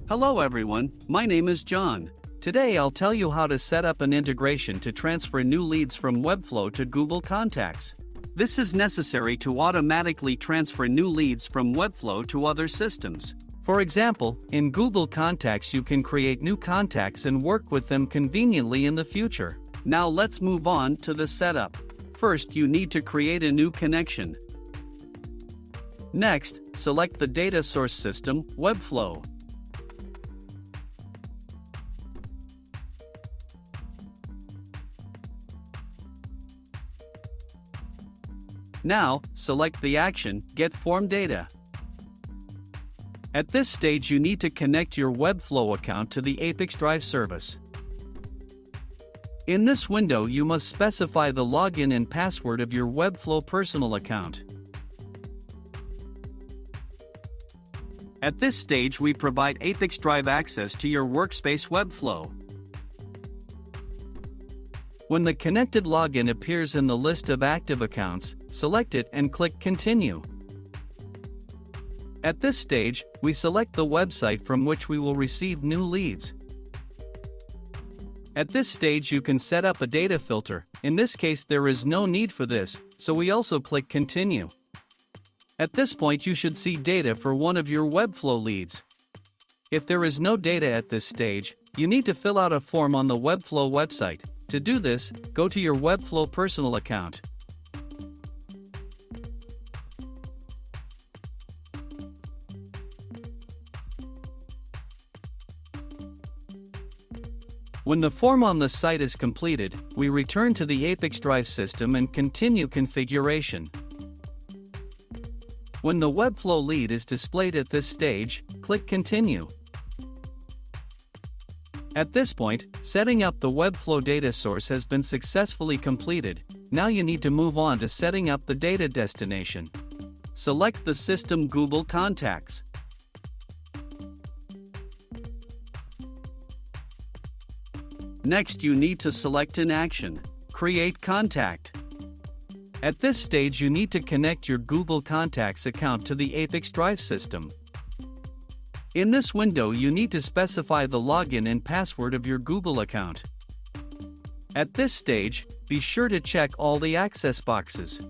Hello everyone, my name is John. Today I'll tell you how to set up an integration to transfer new leads from Webflow to Google Contacts. This is necessary to automatically transfer new leads from Webflow to other systems. For example, in Google Contacts you can create new contacts and work with them conveniently in the future. Now let's move on to the setup. First, you need to create a new connection. Next, select the data source system, Webflow. Now, select the action, Get Form Data. At this stage you need to connect your Webflow account to the ApiX-Drive service. In this window you must specify the login and password of your Webflow personal account. At this stage we provide ApiX-Drive access to your workspace Webflow. When the connected login appears in the list of active accounts, select it and click Continue. At this stage, we select the website from which we will receive new leads. At this stage you can set up a data filter. In this case there is no need for this, so we also click Continue. At this point you should see data for one of your Webflow leads. If there is no data at this stage, you need to fill out a form on the Webflow website. To do this, go to your Webflow personal account. When the form on the site is completed, we return to the ApiX-Drive system and continue configuration. When the Webflow lead is displayed at this stage, click Continue. At this point, setting up the Webflow data source has been successfully completed. Now you need to move on to setting up the data destination. Select the system Google Contacts. Next you need to select an action, Create Contact. At this stage you need to connect your Google Contacts account to the ApiX-Drive system. In this window you need to specify the login and password of your Google account. At this stage, be sure to check all the access boxes.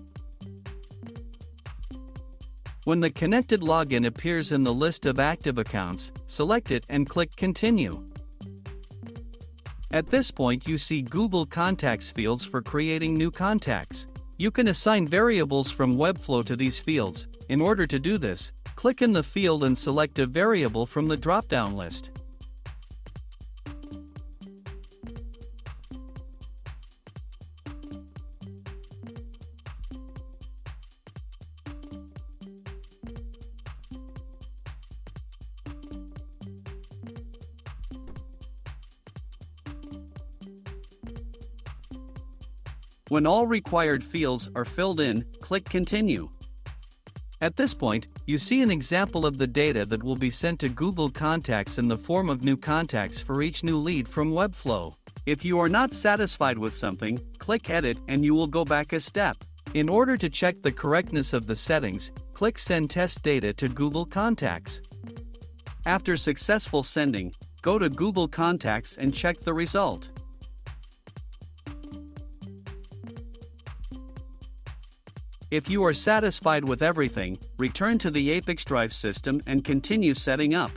When the connected login appears in the list of active accounts, select it and click Continue. At this point you see Google Contacts fields for creating new contacts. You can assign variables from Webflow to these fields. In order to do this, click in the field and select a variable from the drop-down list. When all required fields are filled in, click Continue. At this point, you see an example of the data that will be sent to Google Contacts in the form of new contacts for each new lead from Webflow. If you are not satisfied with something, click Edit and you will go back a step. In order to check the correctness of the settings, click Send Test Data to Google Contacts. After successful sending, go to Google Contacts and check the result. If you are satisfied with everything, return to the ApiX-Drive system and continue setting up.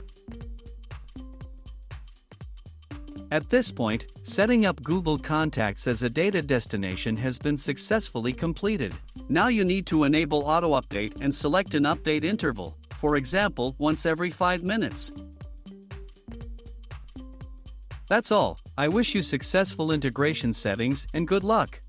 At this point, setting up Google Contacts as a data destination has been successfully completed. Now you need to enable auto-update and select an update interval, for example, once every 5 minutes. That's all. I wish you successful integration settings and good luck.